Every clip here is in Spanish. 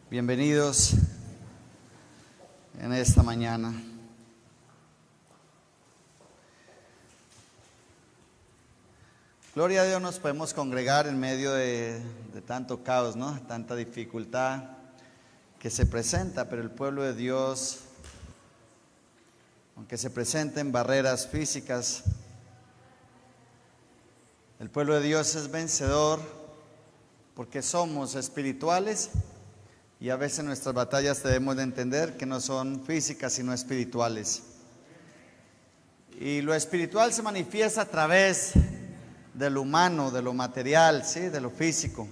Bienvenidos en esta mañana. Gloria a Dios, nos podemos congregar en medio de tanto caos, ¿no? Tanta dificultad que se presenta, pero el pueblo de Dios, aunque se presenten barreras físicas, el pueblo de Dios es vencedor porque somos espirituales. Y a veces nuestras batallas debemos de entender que no son físicas sino espirituales. Y lo espiritual se manifiesta a través de lo humano, de lo material, ¿sí? De lo físico.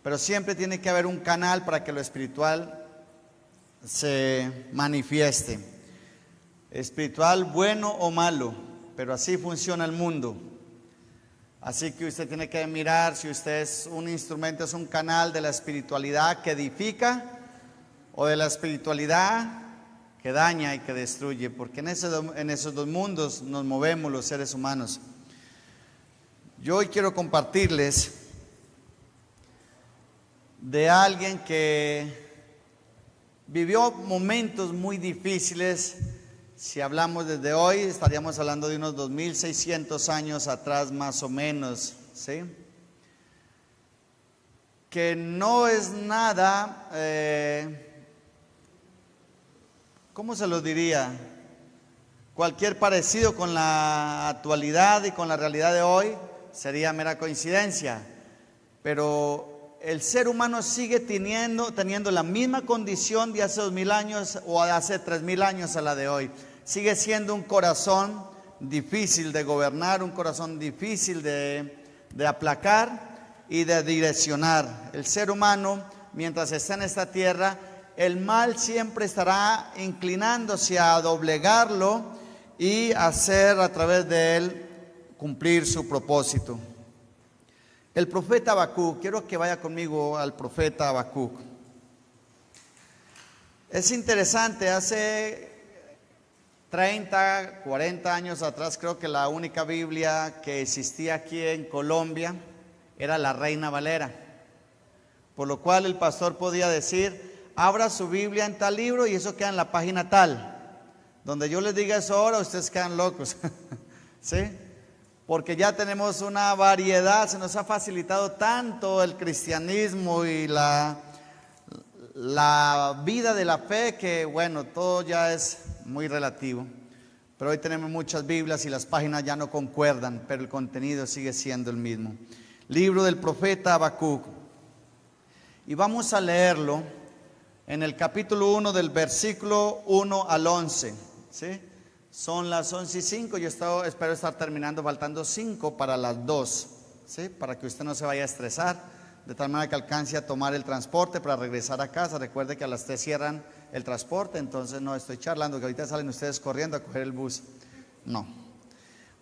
Pero siempre tiene que haber un canal para que lo espiritual se manifieste. Espiritual bueno o malo, pero así funciona el mundo. Así que usted tiene que mirar si usted es un instrumento, es un canal de la espiritualidad que edifica o de la espiritualidad que daña y que destruye, porque en esos dos mundos nos movemos los seres humanos. Yo hoy quiero compartirles de alguien que vivió momentos muy difíciles. Si hablamos desde hoy, estaríamos hablando de unos 2600 años atrás más o menos, ¿sí? Que no es nada, ¿cómo se lo diría? Cualquier parecido con la actualidad y con la realidad de hoy sería mera coincidencia. Pero el ser humano sigue teniendo la misma condición de hace 2000 años o de hace 3000 años a la de hoy. Sigue siendo un corazón difícil de gobernar, un corazón difícil de aplacar y de direccionar. El ser humano, mientras está en esta tierra, el mal siempre estará inclinándose a doblegarlo y hacer a través de él cumplir su propósito. El profeta Habacuc, quiero que vaya conmigo al profeta Habacuc. Es interesante, hace 30, 40 años atrás, creo que la única Biblia que existía aquí en Colombia era la Reina Valera. Por lo cual el pastor podía decir, abra su Biblia en tal libro y eso queda en la página tal. Donde yo les diga eso ahora, ustedes quedan locos. ¿Sí? Porque ya tenemos una variedad, se nos ha facilitado tanto el cristianismo y la vida de la fe que bueno, todo ya es muy relativo. Pero hoy tenemos muchas Biblias y las páginas ya no concuerdan, pero el contenido sigue siendo el mismo. Libro del profeta Habacuc. Y vamos a leerlo en el capítulo 1 del versículo 1 al 11, ¿sí? Son las 11:05, yo espero estar terminando, faltando 5 para las 2, ¿sí? Para que usted no se vaya a estresar, de tal manera que alcance a tomar el transporte para regresar a casa. Recuerde que a las 3 cierran el transporte, entonces no estoy charlando, que ahorita salen ustedes corriendo a coger el bus. No.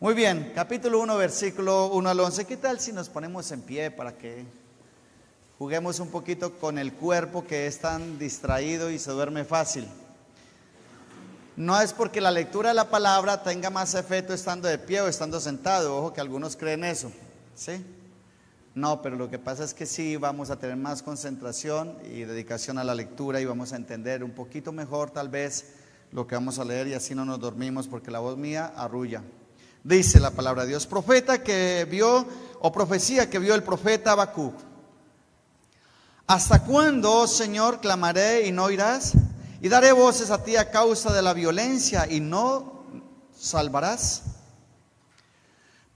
Muy bien, capítulo 1, versículo 1 al 11. ¿Qué tal si nos ponemos en pie para que juguemos un poquito con el cuerpo que es tan distraído y se duerme fácil? No es porque la lectura de la palabra tenga más efecto estando de pie o estando sentado. Ojo que algunos creen eso, ¿sí? No, pero lo que pasa es que sí vamos a tener más concentración y dedicación a la lectura y vamos a entender un poquito mejor tal vez lo que vamos a leer y así no nos dormimos porque la voz mía arrulla. Dice la palabra de Dios, profeta que vio o profecía que vio el profeta Habacuc. ¿Hasta cuándo, oh Señor, clamaré y no oirás? Y daré voces a ti a causa de la violencia y no salvarás.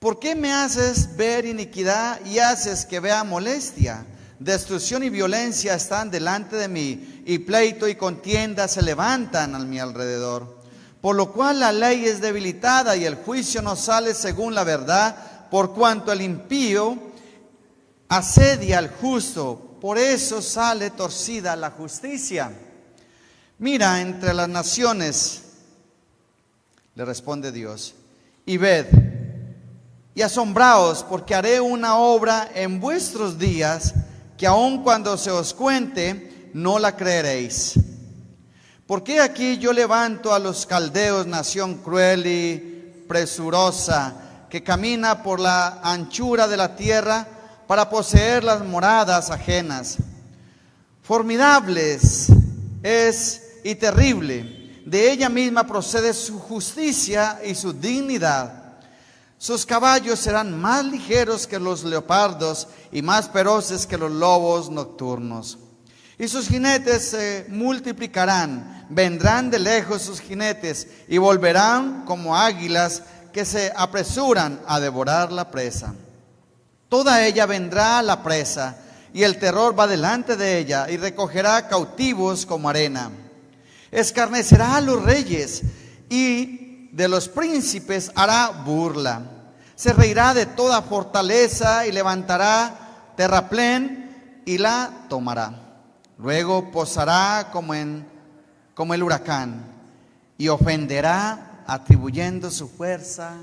¿Por qué me haces ver iniquidad y haces que vea molestia? Destrucción y violencia están delante de mí, y pleito y contienda se levantan a mi alrededor. Por lo cual la ley es debilitada y el juicio no sale según la verdad, por cuanto el impío asedia al justo, por eso sale torcida la justicia. Mira entre las naciones, le responde Dios, y ved, y asombraos, porque haré una obra en vuestros días, que aun cuando se os cuente, no la creeréis. Porque aquí yo levanto a los caldeos, nación cruel y presurosa, que camina por la anchura de la tierra para poseer las moradas ajenas. Formidables es y terrible. De ella misma procede su justicia y su dignidad. Sus caballos serán más ligeros que los leopardos y más feroces que los lobos nocturnos. Y sus jinetes se multiplicarán, vendrán de lejos sus jinetes y volverán como águilas que se apresuran a devorar la presa. Toda ella vendrá a la presa y el terror va delante de ella y recogerá cautivos como arena. Escarnecerá a los reyes y de los príncipes hará burla. Se reirá de toda fortaleza y levantará terraplén y la tomará. Luego posará como el huracán y ofenderá atribuyendo su fuerza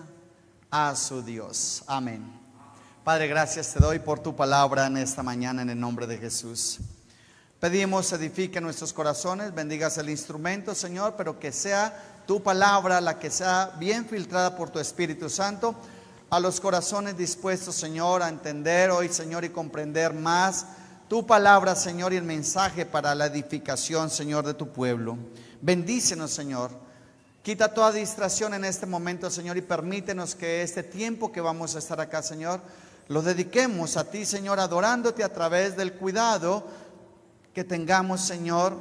a su Dios. Amén. Padre, gracias te doy por tu palabra en esta mañana en el nombre de Jesús. Pedimos edifique nuestros corazones, bendigas el instrumento, Señor, pero que sea tu palabra la que sea bien filtrada por tu Espíritu Santo a los corazones dispuestos, Señor, a entender hoy, Señor, y comprender más tu palabra, Señor, y el mensaje para la edificación, Señor, de tu pueblo. Bendícenos, Señor. Quita toda distracción en este momento, Señor, y permítenos que este tiempo que vamos a estar acá, Señor, lo dediquemos a ti, Señor, adorándote a través del cuidado que tengamos, Señor,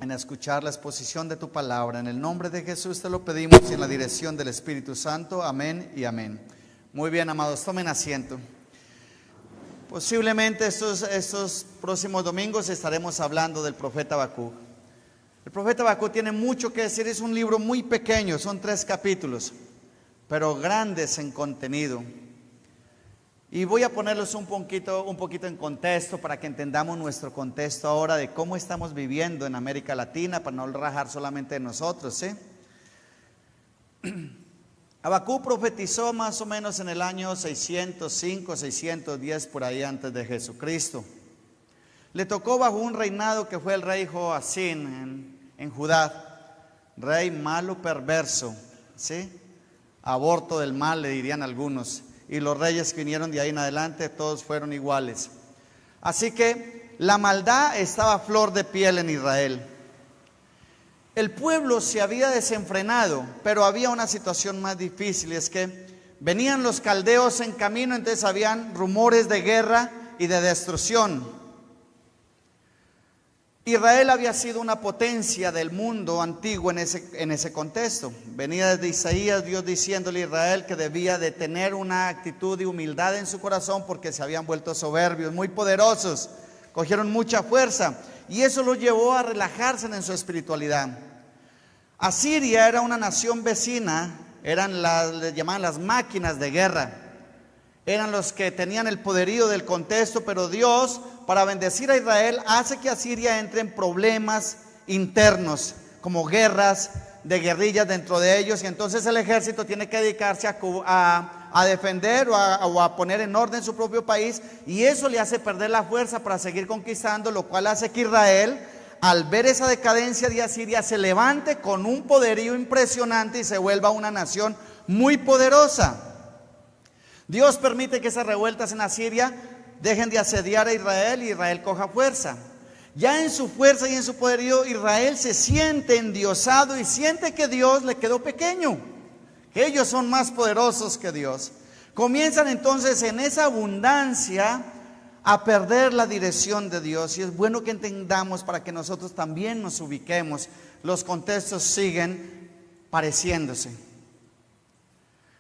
en escuchar la exposición de tu palabra. En el nombre de Jesús te lo pedimos y en la dirección del Espíritu Santo. Amén y amén. Muy bien, amados, tomen asiento. Posiblemente estos próximos domingos estaremos hablando del profeta Habacuc. El profeta Habacuc tiene mucho que decir, es un libro muy pequeño, son 3 capítulos, pero grandes en contenido. Y voy a ponerlos un poquito en contexto para que entendamos nuestro contexto ahora de cómo estamos viviendo en América Latina, para no rajar solamente de nosotros, ¿sí? Habacuc profetizó más o menos en el año 605, 610, por ahí antes de Jesucristo. Le tocó bajo un reinado que fue el rey Joacín en Judá, rey malo, perverso, ¿sí? Aborto del mal, le dirían algunos. Y los reyes que vinieron de ahí en adelante, todos fueron iguales. Así que la maldad estaba a flor de piel en Israel. El pueblo se había desenfrenado, pero había una situación más difícil, y es que venían los caldeos en camino, entonces habían rumores de guerra y de destrucción. Israel había sido una potencia del mundo antiguo en ese contexto. Venía desde Isaías Dios diciéndole a Israel que debía de tener una actitud de humildad en su corazón porque se habían vuelto soberbios, muy poderosos, cogieron mucha fuerza y eso los llevó a relajarse en su espiritualidad. Asiria era una nación vecina, le llamaban las máquinas de guerra. Eran los que tenían el poderío del contexto, pero Dios, para bendecir a Israel, hace que Asiria entre en problemas internos, como guerras de guerrillas dentro de ellos, y entonces el ejército tiene que dedicarse a defender o a poner en orden su propio país, y eso le hace perder la fuerza para seguir conquistando, lo cual hace que Israel, al ver esa decadencia de Asiria, se levante con un poderío impresionante y se vuelva una nación muy poderosa. Dios permite que esas revueltas en Asiria dejen de asediar a Israel y Israel coja fuerza. Ya en su fuerza y en su poderío, Israel se siente endiosado y siente que Dios le quedó pequeño, que ellos son más poderosos que Dios. Comienzan entonces en esa abundancia a perder la dirección de Dios, y es bueno que entendamos para que nosotros también nos ubiquemos. Los contextos siguen pareciéndose.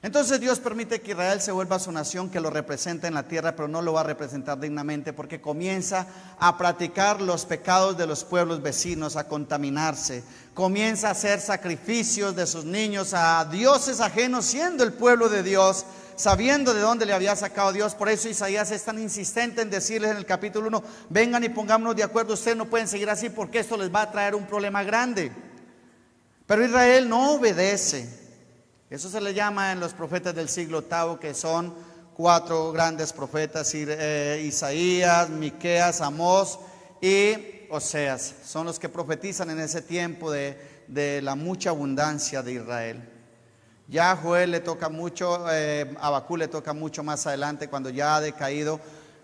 Entonces Dios permite que Israel se vuelva su nación, que lo representa en la tierra, pero no lo va a representar dignamente porque comienza a practicar los pecados de los pueblos vecinos, a contaminarse. Comienza a hacer sacrificios de sus niños a dioses ajenos, siendo el pueblo de Dios, sabiendo de dónde le había sacado Dios. Por eso Isaías es tan insistente en decirles en el capítulo 1, vengan y pongámonos de acuerdo, ustedes no pueden seguir así porque esto les va a traer un problema grande. Pero Israel no obedece. Eso se le llama en los profetas del siglo VIII, que son 4 grandes profetas, Isaías, Miqueas, Amós y Oseas. Son los que profetizan en ese tiempo de la mucha abundancia de Israel. Ya a Joel le toca mucho, a Habacuc le toca mucho más adelante, cuando ya ha decaído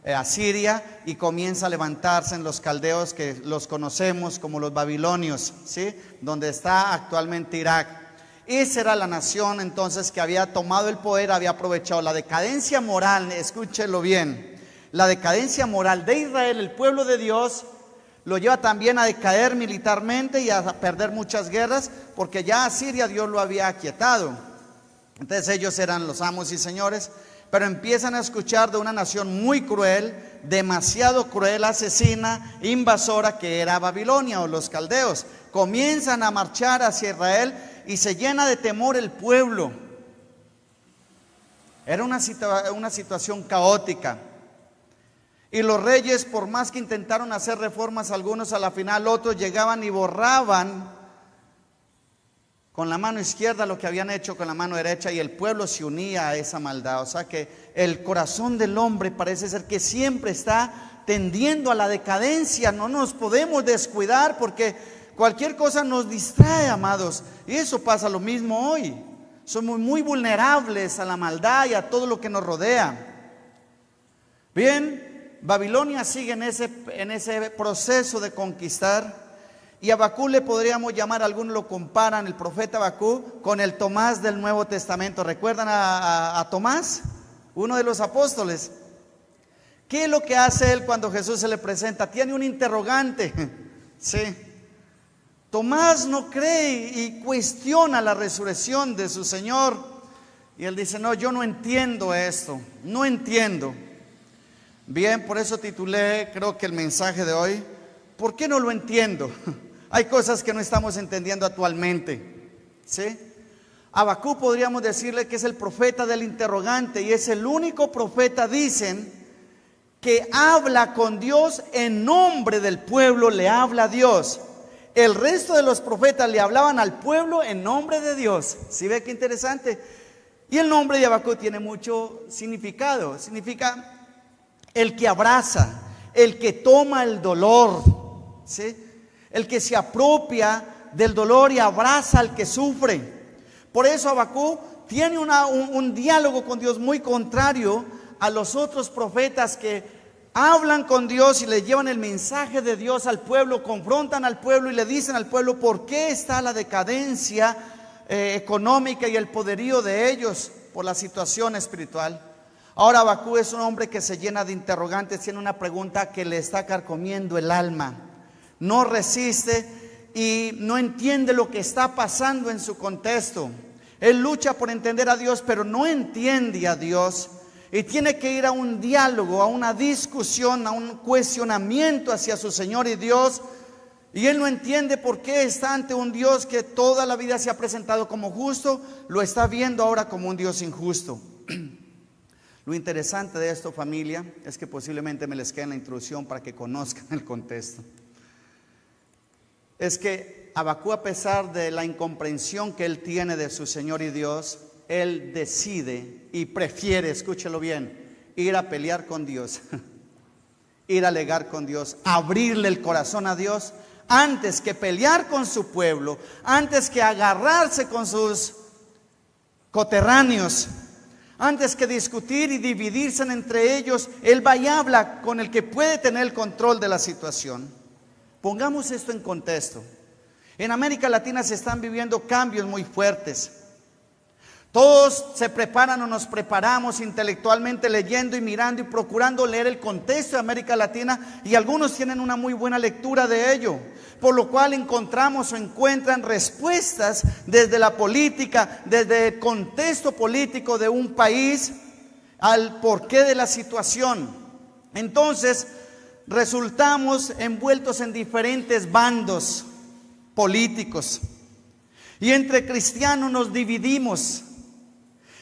Asiria, y comienza a levantarse en los caldeos que los conocemos como los babilonios, ¿sí? Donde está actualmente Irak. Esa era la nación entonces que había tomado el poder, había aprovechado la decadencia moral, escúchelo bien, la decadencia moral de Israel, el pueblo de Dios, lo lleva también a decaer militarmente y a perder muchas guerras, porque ya Asiria Dios lo había aquietado. Entonces ellos eran los amos y señores, pero empiezan a escuchar de una nación muy cruel, demasiado cruel, asesina, invasora, que era Babilonia o los caldeos. Comienzan a marchar hacia Israel y se llena de temor el pueblo. Era una situación caótica. Y los reyes, por más que intentaron hacer reformas, algunos a la final, otros llegaban y borraban con la mano izquierda lo que habían hecho con la mano derecha, y el pueblo se unía a esa maldad. O sea que el corazón del hombre parece ser que siempre está tendiendo a la decadencia. No nos podemos descuidar porque cualquier cosa nos distrae, amados. Y eso pasa lo mismo hoy. Somos muy vulnerables a la maldad y a todo lo que nos rodea. Bien, Babilonia sigue en ese proceso de conquistar. Y Habacuc le podríamos llamar, algunos lo comparan, el profeta Habacuc, con el Tomás del Nuevo Testamento. ¿Recuerdan a Tomás? Uno de los apóstoles. ¿Qué es lo que hace él cuando Jesús se le presenta? Tiene un interrogante. Sí. Tomás no cree y cuestiona la resurrección de su Señor. Y él dice, no, yo no entiendo esto, no entiendo. Bien, por eso titulé, creo que el mensaje de hoy, ¿por qué no lo entiendo? Hay cosas que no estamos entendiendo actualmente, ¿sí? Habacuc podríamos decirle que es el profeta del interrogante, y es el único profeta, dicen, que habla con Dios en nombre del pueblo, le habla a Dios. El resto de los profetas le hablaban al pueblo en nombre de Dios. ¿Sí ve qué interesante? Y el nombre de Habacuc tiene mucho significado. Significa el que abraza, el que toma el dolor, ¿sí? El que se apropia del dolor y abraza al que sufre. Por eso Habacuc tiene un diálogo con Dios muy contrario a los otros profetas que hablan con Dios y le llevan el mensaje de Dios al pueblo, confrontan al pueblo y le dicen al pueblo por qué está la decadencia económica y el poderío de ellos por la situación espiritual. Ahora Habacuc es un hombre que se llena de interrogantes, tiene una pregunta que le está carcomiendo el alma. No resiste y no entiende lo que está pasando en su contexto. Él lucha por entender a Dios, pero no entiende a Dios. Y tiene que ir a un diálogo, a una discusión, a un cuestionamiento hacia su Señor y Dios. Y él no entiende por qué está ante un Dios que toda la vida se ha presentado como justo, lo está viendo ahora como un Dios injusto. Lo interesante de esto, familia, es que posiblemente me les quede en la introducción para que conozcan el contexto. Es que Habacuc, a pesar de la incomprensión que él tiene de su Señor y Dios, él decide y prefiere, escúchelo bien, ir a pelear con Dios, ir a alegar con Dios, abrirle el corazón a Dios, antes que pelear con su pueblo, antes que agarrarse con sus coterráneos, antes que discutir y dividirse entre ellos. Él va y habla con el que puede tener el control de la situación. Pongamos esto en contexto. En América Latina se están viviendo cambios muy fuertes. Todos se preparan o nos preparamos intelectualmente leyendo y mirando y procurando leer el contexto de América Latina, y algunos tienen una muy buena lectura de ello, por lo cual encontramos o encuentran respuestas desde la política, desde el contexto político de un país al porqué de la situación. Entonces resultamos envueltos en diferentes bandos políticos, y entre cristianos nos dividimos.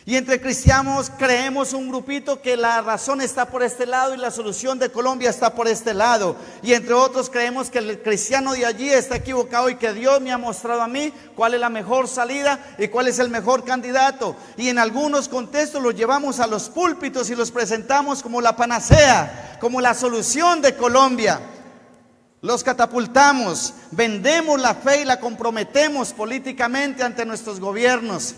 Y entre cristianos creemos un grupito que la razón está por este lado y la solución de Colombia está por este lado. Y entre otros creemos que el cristiano de allí está equivocado y que Dios me ha mostrado a mí cuál es la mejor salida y cuál es el mejor candidato. Y en algunos contextos los llevamos a los púlpitos y los presentamos como la panacea, como la solución de Colombia. Los catapultamos, vendemos la fe y la comprometemos políticamente ante nuestros gobiernos.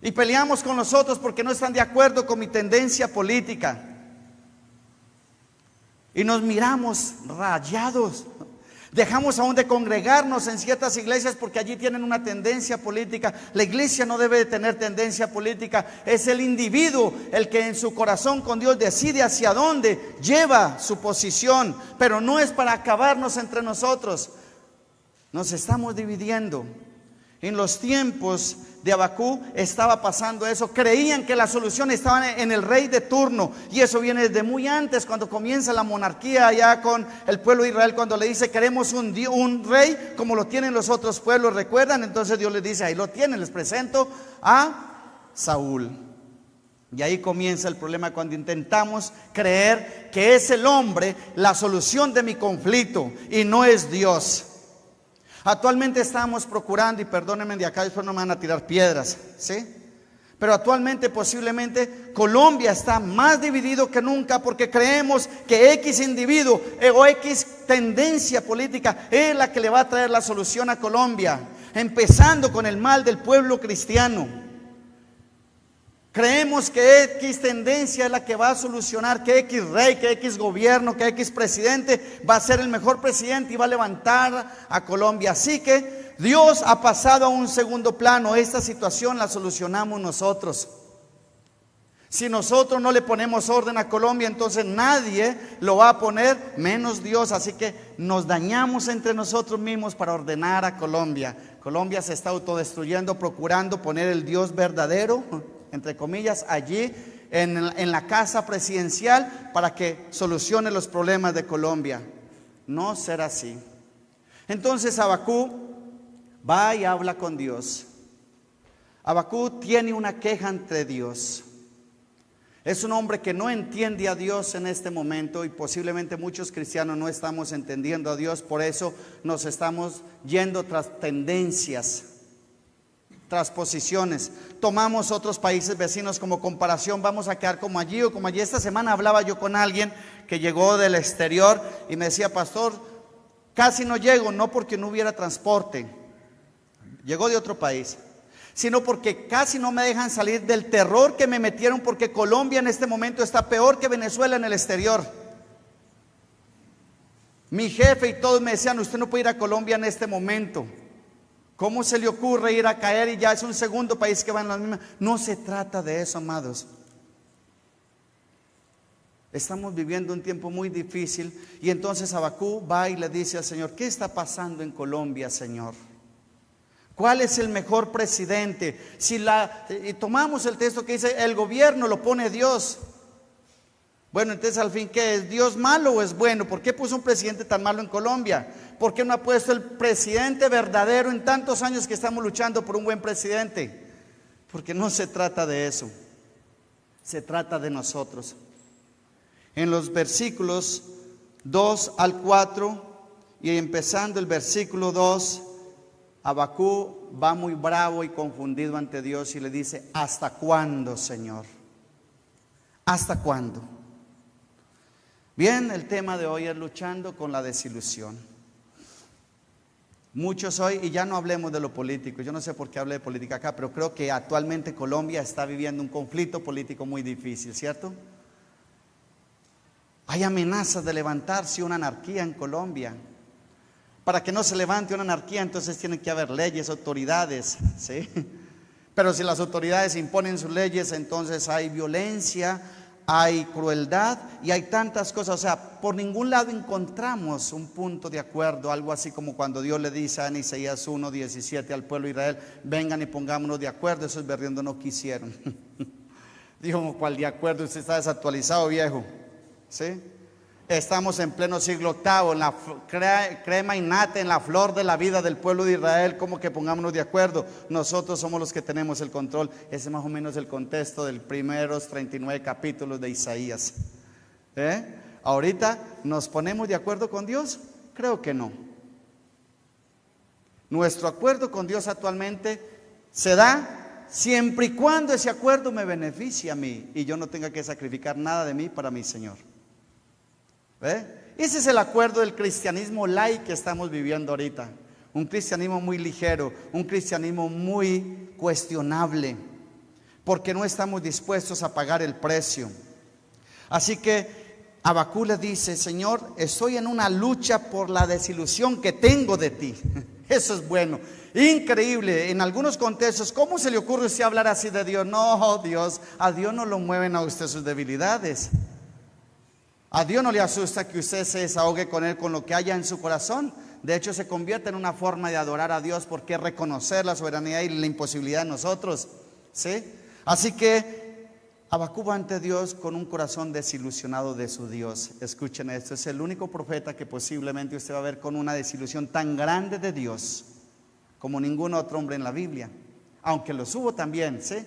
Y peleamos con los otros porque no están de acuerdo con mi tendencia política. Y nos miramos rayados. Dejamos aún de congregarnos en ciertas iglesias porque allí tienen una tendencia política. La iglesia no debe de tener tendencia política. Es el individuo el que en su corazón con Dios decide hacia dónde lleva su posición. Pero no es para acabarnos entre nosotros. Nos estamos dividiendo. En los tiempos de Abacú estaba pasando eso. Creían que la solución estaba en el rey de turno. Y eso viene desde muy antes, cuando comienza la monarquía allá con el pueblo de Israel. Cuando le dice, queremos un rey como lo tienen los otros pueblos. ¿Recuerdan? Entonces Dios les dice, ahí lo tienen, les presento a Saúl. Y ahí comienza el problema cuando intentamos creer que es el hombre la solución de mi conflicto y no es Dios. Actualmente estamos procurando, y perdónenme de acá, después no me van a tirar piedras, ¿sí? Pero actualmente posiblemente Colombia está más dividido que nunca porque creemos que X individuo o X tendencia política es la que le va a traer la solución a Colombia, empezando con el mal del pueblo cristiano. Creemos que X tendencia es la que va a solucionar, que X rey, que X gobierno, que X presidente va a ser el mejor presidente y va a levantar a Colombia. Así que Dios ha pasado a un segundo plano. Esta situación la solucionamos nosotros. Si nosotros no le ponemos orden a Colombia, entonces nadie lo va a poner, menos Dios. Así que nos dañamos entre nosotros mismos para ordenar a Colombia. Colombia se está autodestruyendo, procurando poner el Dios verdadero, entre comillas, allí en la casa presidencial para que solucione los problemas de Colombia. No será así. Entonces Abacú va y habla con Dios. Abacú tiene una queja ante Dios. Es un hombre que no entiende a Dios en este momento y posiblemente muchos cristianos no estamos entendiendo a Dios. Por eso nos estamos yendo tras tendencias, tras posiciones. Tomamos otros países vecinos como comparación, vamos a quedar como allí o como allí. Esta semana hablaba yo con alguien que llegó del exterior y me decía, pastor, casi no llego, no porque no hubiera transporte, llegó de otro país, sino porque casi no me dejan salir del terror que me metieron, porque Colombia en este momento está peor que Venezuela en el exterior. Mi jefe y todos me decían, usted no puede ir a Colombia en este momento. ¿Cómo se le ocurre ir a caer y ya es un segundo país que va en la misma? No se trata de eso, amados. Estamos viviendo un tiempo muy difícil y entonces Abacú va y le dice al Señor, ¿qué está pasando en Colombia, Señor? ¿Cuál es el mejor presidente? Y tomamos el texto que dice, el gobierno lo pone Dios. Bueno, entonces al fin, ¿qué es? ¿Dios malo o es bueno? ¿Por qué puso un presidente tan malo en Colombia? ¿Por qué no ha puesto el presidente verdadero en tantos años que estamos luchando por un buen presidente? Porque no se trata de eso, se trata de nosotros. En los versículos 2 al 4 y empezando el versículo 2, Abacú va muy bravo y confundido ante Dios y le dice, ¿hasta cuándo, Señor? ¿Hasta cuándo? Bien, el tema de hoy es luchando con la desilusión. Muchos hoy, y ya no hablemos de lo político, yo no sé por qué hablé de política acá, pero creo que actualmente Colombia está viviendo un conflicto político muy difícil, ¿cierto? Hay amenazas de levantarse una anarquía en Colombia. Para que no se levante una anarquía, entonces tienen que haber leyes, autoridades, ¿sí? Pero si las autoridades imponen sus leyes, entonces hay violencia, hay crueldad y hay tantas cosas. O sea, por ningún lado encontramos un punto de acuerdo. Algo así como cuando Dios le dice en Isaías 1:17 al pueblo de Israel, vengan y pongámonos de acuerdo. Esos berriendo no quisieron. Dijo, ¿cuál de acuerdo? Usted está desactualizado, viejo, ¿sí? Estamos en pleno siglo octavo, en la crema innata, en la flor de la vida del pueblo de Israel. ¿Cómo que pongámonos de acuerdo? Nosotros somos los que tenemos el control. Ese es más o menos el contexto de los primeros 39 capítulos de Isaías. ¿Ahorita nos ponemos de acuerdo con Dios? Creo que no. Nuestro acuerdo con Dios actualmente se da siempre y cuando ese acuerdo me beneficie a mí y yo no tenga que sacrificar nada de mí para mi Señor. Ese es el acuerdo del cristianismo light que estamos viviendo ahorita. Un cristianismo muy ligero, un cristianismo muy cuestionable. porque no estamos dispuestos a pagar el precio. Así que Habacuc le dice: Señor, estoy en una lucha por la desilusión que tengo de ti. Eso es bueno, increíble. En algunos contextos, ¿cómo se le ocurre a usted hablar así de Dios? No, Dios, a Dios no lo mueven a usted sus debilidades. A Dios no le asusta que usted se desahogue con Él, con lo que haya en su corazón. De hecho, se convierte en una forma de adorar a Dios, porque es reconocer la soberanía y la imposibilidad de nosotros, ¿sí? Así que Habacuc va ante Dios con un corazón desilusionado de su Dios. Escuchen esto, es el único profeta que posiblemente usted va a ver con una desilusión tan grande de Dios como ningún otro hombre en la Biblia, aunque los hubo también, ¿sí?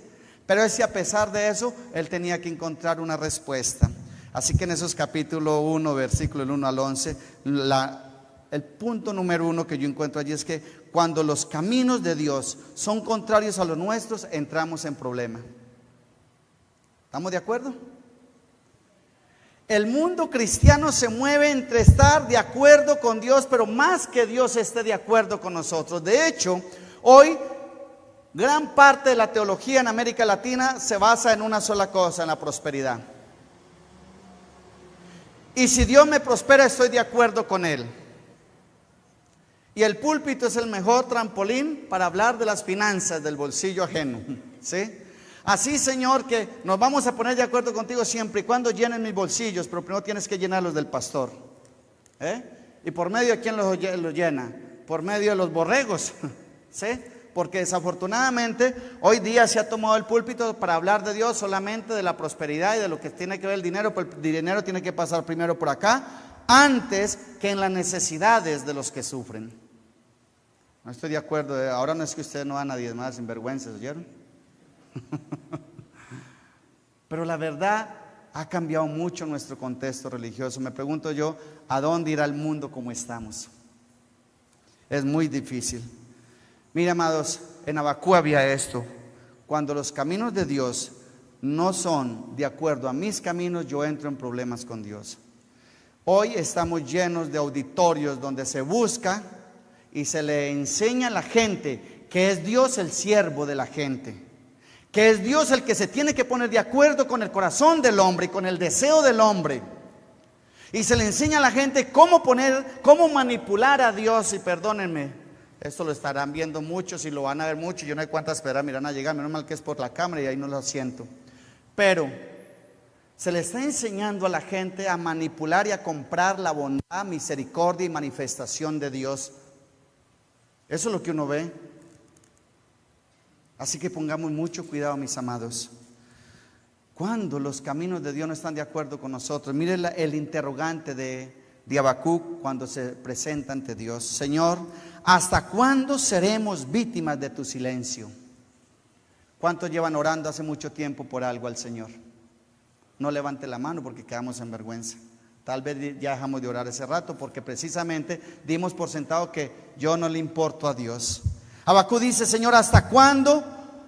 Pero a pesar de eso, él tenía que encontrar una respuesta. Así que en esos capítulo 1, versículo del 1 al 11, el punto número 1 que yo encuentro allí es que cuando los caminos de Dios son contrarios a los nuestros, entramos en problema. ¿Estamos de acuerdo? El mundo cristiano se mueve entre estar de acuerdo con Dios, pero más que Dios esté de acuerdo con nosotros. De hecho, hoy gran parte de la teología en América Latina se basa en una sola cosa: en la prosperidad. Y si Dios me prospera, estoy de acuerdo con Él. Y el púlpito es el mejor trampolín para hablar de las finanzas, del bolsillo ajeno, ¿sí? Así, Señor, que nos vamos a poner de acuerdo contigo siempre y cuando llenen mis bolsillos, pero primero tienes que llenarlos del pastor, ¿Y por medio de quién los llena? Por medio de los borregos, ¿sí? Porque desafortunadamente hoy día se ha tomado el púlpito para hablar de Dios solamente de la prosperidad y de lo que tiene que ver el dinero, pero el dinero tiene que pasar primero por acá, antes que en las necesidades de los que sufren. No estoy de acuerdo. Ahora no es que ustedes no van a diezmar sinvergüenzas, ¿oyeron? Pero la verdad ha cambiado mucho nuestro contexto religioso. Me pregunto yo, ¿a dónde irá el mundo como estamos? Es muy difícil. Mira, amados, en Habacuc había esto: cuando los caminos de Dios no son de acuerdo a mis caminos, yo entro en problemas con Dios. Hoy estamos llenos de auditorios donde se busca y se le enseña a la gente que es Dios el siervo de la gente, que es Dios el que se tiene que poner de acuerdo con el corazón del hombre y con el deseo del hombre. Y se le enseña a la gente cómo manipular a Dios. Y perdónenme, esto lo estarán viendo muchos y lo van a ver mucho. Yo no hay cuántas esperar, miran a llegar, menos mal que es por la cámara y ahí no lo siento. Pero se le está enseñando a la gente a manipular y a comprar la bondad, misericordia y manifestación de Dios. Eso es lo que uno ve. Así que pongamos mucho cuidado, mis amados, cuando los caminos de Dios no están de acuerdo con nosotros. Mire el interrogante de Habacuc cuando se presenta ante Dios: Señor, ¿hasta cuándo seremos víctimas de tu silencio? ¿Cuántos llevan orando hace mucho tiempo por algo al Señor? No levante la mano porque quedamos en vergüenza. Tal vez ya dejamos de orar ese rato porque precisamente dimos por sentado que yo no le importo a Dios. Habacuc dice: Señor, ¿hasta cuándo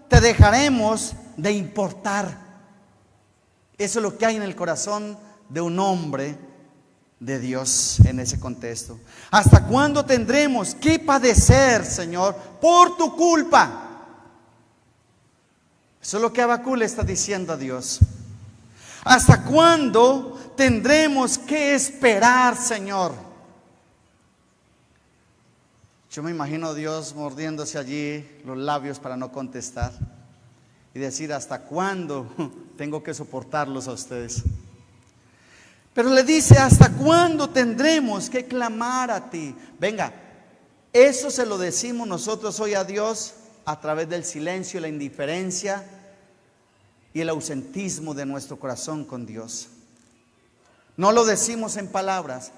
te dejaremos de importar? Eso es lo que hay en el corazón de un hombre de Dios en ese contexto. ¿Hasta cuándo tendremos que padecer, Señor, por tu culpa? Eso es lo que Habacuc le está diciendo a Dios. ¿Hasta cuándo tendremos que esperar, Señor? Yo me imagino a Dios mordiéndose allí los labios para no contestar y decir: ¿hasta cuándo tengo que soportarlos a ustedes? Pero le dice: ¿hasta cuándo tendremos que clamar a ti? Venga, eso se lo decimos nosotros hoy a Dios a través del silencio, la indiferencia y el ausentismo de nuestro corazón con Dios. No lo decimos en palabras,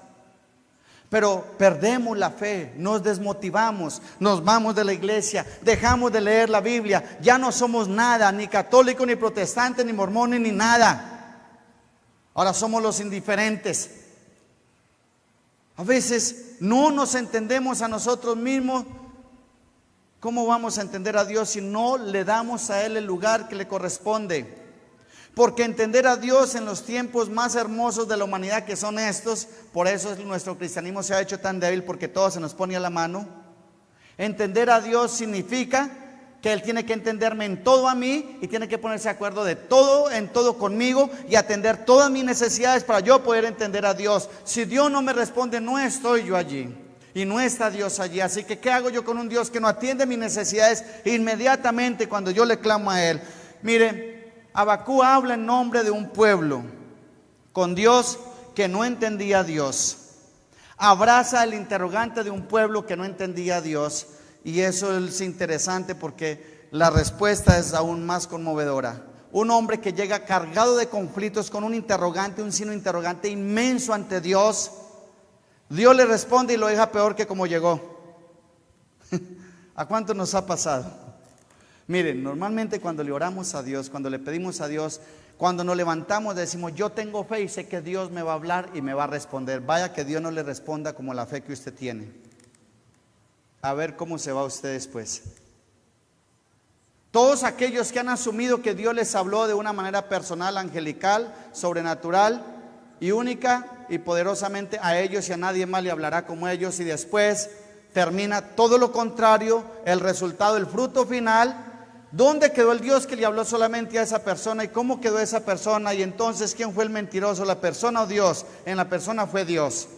pero perdemos la fe, nos desmotivamos, nos vamos de la iglesia, dejamos de leer la Biblia, ya no somos nada, ni católicos, ni protestantes, ni mormones, ni nada. Ahora somos los indiferentes. A veces no nos entendemos a nosotros mismos. ¿Cómo vamos a entender a Dios si no le damos a Él el lugar que le corresponde? Porque entender a Dios en los tiempos más hermosos de la humanidad, que son estos, por eso nuestro cristianismo se ha hecho tan débil, porque todo se nos pone a la mano. Entender a Dios significa que Él tiene que entenderme en todo a mí y tiene que ponerse de acuerdo de todo en todo conmigo y atender todas mis necesidades para yo poder entender a Dios. Si Dios no me responde, no estoy yo allí y no está Dios allí. Así que ¿qué hago yo con un Dios que no atiende mis necesidades inmediatamente cuando yo le clamo a Él? Mire, Habacuc habla en nombre de un pueblo con Dios que no entendía a Dios. Abraza el interrogante de un pueblo que no entendía a Dios. Y eso es interesante porque la respuesta es aún más conmovedora. Un hombre que llega cargado de conflictos con un interrogante, un signo interrogante inmenso ante Dios. Dios le responde y lo deja peor que como llegó. ¿A cuánto nos ha pasado? Miren, normalmente cuando le oramos a Dios, cuando le pedimos a Dios, cuando nos levantamos decimos, yo tengo fe y sé que Dios me va a hablar y me va a responder. Vaya que Dios no le responda como la fe que usted tiene. A ver cómo se va usted después. Todos aquellos que han asumido que Dios les habló de una manera personal, angelical, sobrenatural y única y poderosamente, a ellos y a nadie más le hablará como ellos, y después termina todo lo contrario, el resultado, el fruto final. ¿Dónde quedó el Dios que le habló solamente a esa persona? ¿Y cómo quedó esa persona? Y entonces, ¿quién fue el mentiroso? ¿La persona o Dios? En la persona fue Dios.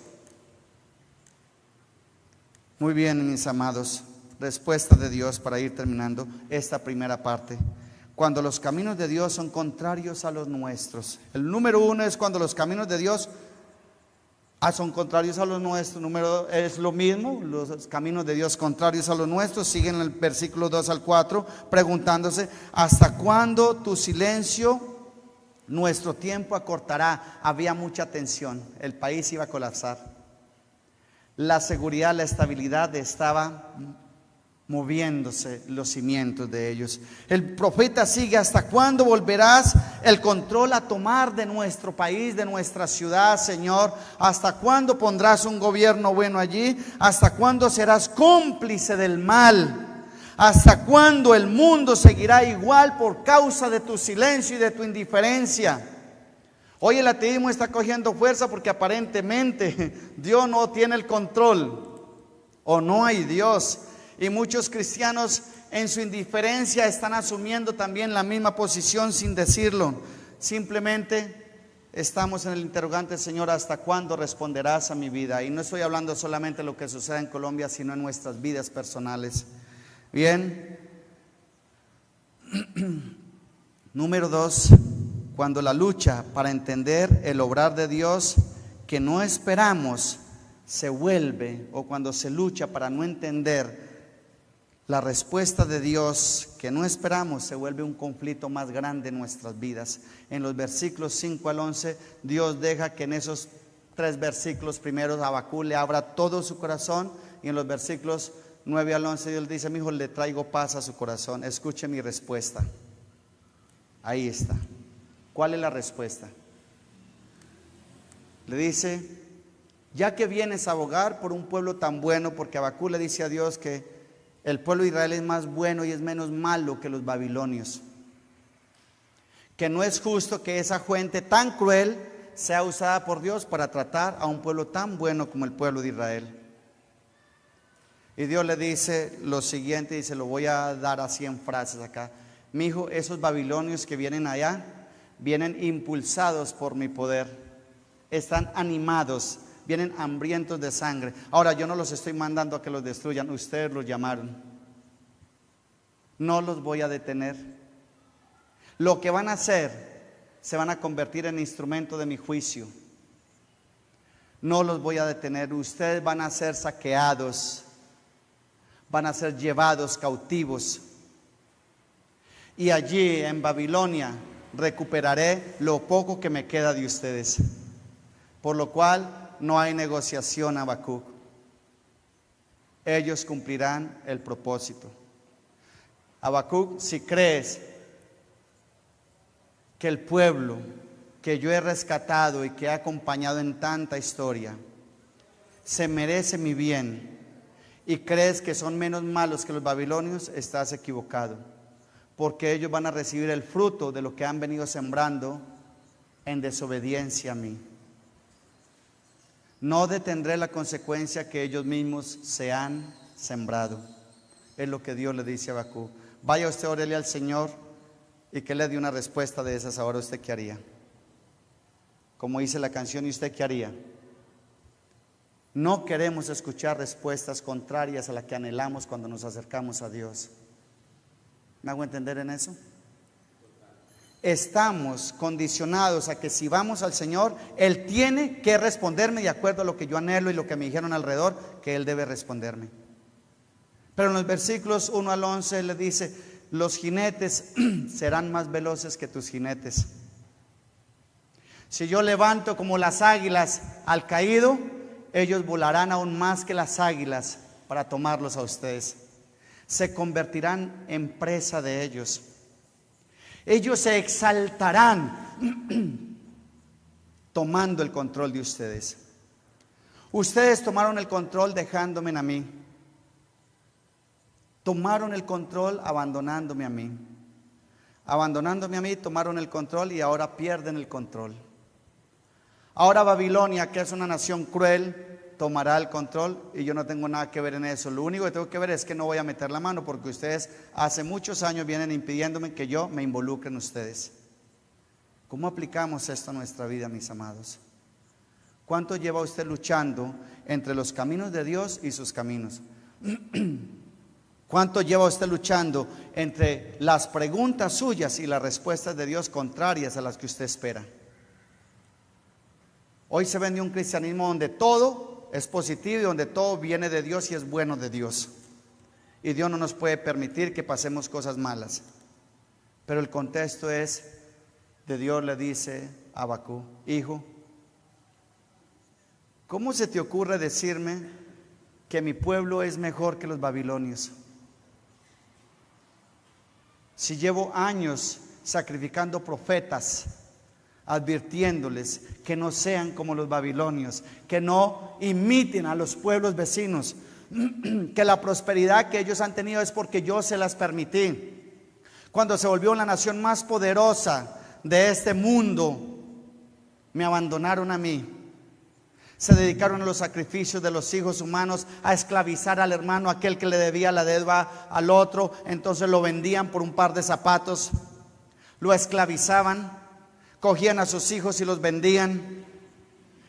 Muy bien, mis amados, respuesta de Dios para ir terminando esta primera parte. Cuando los caminos de Dios son contrarios a los nuestros. El número uno es cuando los caminos de Dios son contrarios a los nuestros. Número es lo mismo, los caminos de Dios contrarios a los nuestros. Siguen en el versículo 2 al 4 preguntándose, ¿hasta cuándo tu silencio nuestro tiempo acortará? Había mucha tensión, el país iba a colapsar. La seguridad, la estabilidad estaba moviéndose los cimientos de ellos. El profeta sigue, ¿hasta cuándo volverás el control a tomar de nuestro país, de nuestra ciudad, Señor? ¿Hasta cuándo pondrás un gobierno bueno allí? ¿Hasta cuándo serás cómplice del mal? ¿Hasta cuándo el mundo seguirá igual por causa de tu silencio y de tu indiferencia? Hoy el ateísmo está cogiendo fuerza porque aparentemente Dios no tiene el control o no hay Dios. Y muchos cristianos en su indiferencia están asumiendo también la misma posición sin decirlo. Simplemente estamos en el interrogante, Señor, ¿hasta cuándo responderás a mi vida? Y no estoy hablando solamente de lo que sucede en Colombia, sino en nuestras vidas personales. Bien. Número 2. Cuando la lucha para entender el obrar de Dios que no esperamos se vuelve, o cuando se lucha para no entender la respuesta de Dios que no esperamos, se vuelve un conflicto más grande en nuestras vidas. En los versículos 5 al 11, Dios deja que en esos 3 versículos primeros Habacuc le abra todo su corazón, y en los versículos 9 al 11 Dios dice, mi hijo, le traigo paz a su corazón, escuche mi respuesta. Ahí está. ¿Cuál es la respuesta? Le dice, ya que vienes a abogar por un pueblo tan bueno, porque Habacuc le dice a Dios que el pueblo de Israel es más bueno y es menos malo que los babilonios, que no es justo que esa gente tan cruel sea usada por Dios para tratar a un pueblo tan bueno como el pueblo de Israel. Y Dios le dice lo siguiente, y se lo voy a dar así en frases acá. Mi hijo, esos babilonios que vienen allá vienen impulsados por mi poder, están animados, vienen hambrientos de sangre. Ahora, yo no los estoy mandando a que los destruyan, ustedes los llamaron. No los voy a detener. Lo que van a hacer, se van a convertir en instrumento de mi juicio. No los voy a detener, ustedes van a ser saqueados, van a ser llevados cautivos. Y allí en Babilonia recuperaré lo poco que me queda de ustedes. Por lo cual no hay negociación, Habacuc. Ellos cumplirán el propósito. Habacuc, si crees que el pueblo que yo he rescatado y que he acompañado en tanta historia se merece mi bien y crees que son menos malos que los babilonios, estás equivocado. Porque ellos van a recibir el fruto de lo que han venido sembrando en desobediencia a mí. No detendré la consecuencia que ellos mismos se han sembrado. Es lo que Dios le dice a Habacuc. vaya usted, órele al Señor y que le dé una respuesta de esas. Ahora, ¿usted qué haría? Como dice la canción, ¿y usted qué haría? No queremos escuchar respuestas contrarias a las que anhelamos cuando nos acercamos a Dios. ¿Me hago entender en eso? Estamos condicionados a que si vamos al Señor, Él tiene que responderme de acuerdo a lo que yo anhelo y lo que me dijeron alrededor, que Él debe responderme. Pero en los versículos 1 al 11 le dice: los jinetes serán más veloces que tus jinetes. Si yo levanto como las águilas al caído, ellos volarán aún más que las águilas para tomarlos a ustedes. Se convertirán en presa de ellos. Ellos se exaltarán tomando el control de ustedes. Ustedes tomaron el control dejándome a mí. Tomaron el control abandonándome a mí. Abandonándome a mí, tomaron el control y ahora pierden el control. Ahora Babilonia, que es una nación cruel, tomará el control y yo no tengo nada que ver en eso. Lo único que tengo que ver es que no voy a meter la mano, porque ustedes hace muchos años vienen impidiéndome que yo me involucre en ustedes. ¿Cómo aplicamos esto a nuestra vida, mis amados? ¿Cuánto lleva usted luchando entre los caminos de Dios y sus caminos? ¿Cuánto lleva usted luchando entre las preguntas suyas y las respuestas de Dios contrarias a las que usted espera? Hoy se vende un cristianismo donde todo es positivo y donde todo viene de Dios y es bueno de Dios. Y Dios no nos puede permitir que pasemos cosas malas. Pero el contexto es de Dios le dice a Habacuc: hijo, ¿cómo se te ocurre decirme que mi pueblo es mejor que los babilonios? Si llevo años sacrificando profetas, advirtiéndoles que no sean como los babilonios, que no imiten a los pueblos vecinos, que la prosperidad que ellos han tenido es porque yo se las permití. Cuando se volvió la nación más poderosa de este mundo, me abandonaron a mí. Se dedicaron a los sacrificios de los hijos humanos, a esclavizar al hermano, aquel que le debía la deuda al otro. Entonces lo vendían por un par de zapatos, lo esclavizaban, cogían a sus hijos y los vendían.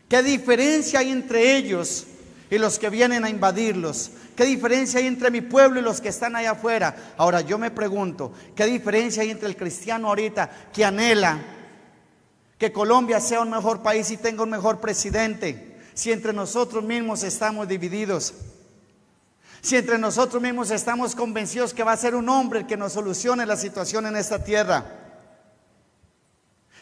¿Qué diferencia hay entre ellos y los que vienen a invadirlos? ¿Qué diferencia hay entre mi pueblo y los que están allá afuera? Ahora yo me pregunto, ¿qué diferencia hay entre el cristiano ahorita que anhela que Colombia sea un mejor país y tenga un mejor presidente, si entre nosotros mismos estamos divididos? Si entre nosotros mismos estamos convencidos que va a ser un hombre el que nos solucione la situación en esta tierra.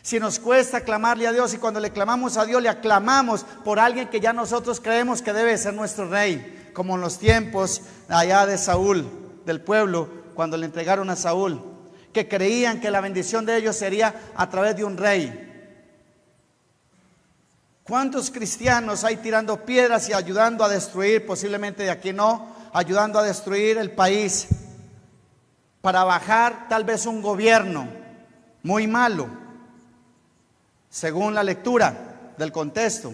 Si nos cuesta clamarle a Dios, y cuando le clamamos a Dios le aclamamos por alguien que ya nosotros creemos que debe ser nuestro rey, como en los tiempos allá de Saúl, del pueblo, cuando le entregaron a Saúl, que creían que la bendición de ellos sería a través de un rey. ¿Cuántos cristianos hay tirando piedras y ayudando a destruir, posiblemente de aquí no, ayudando a destruir el país para bajar tal vez un gobierno muy malo, según la lectura del contexto?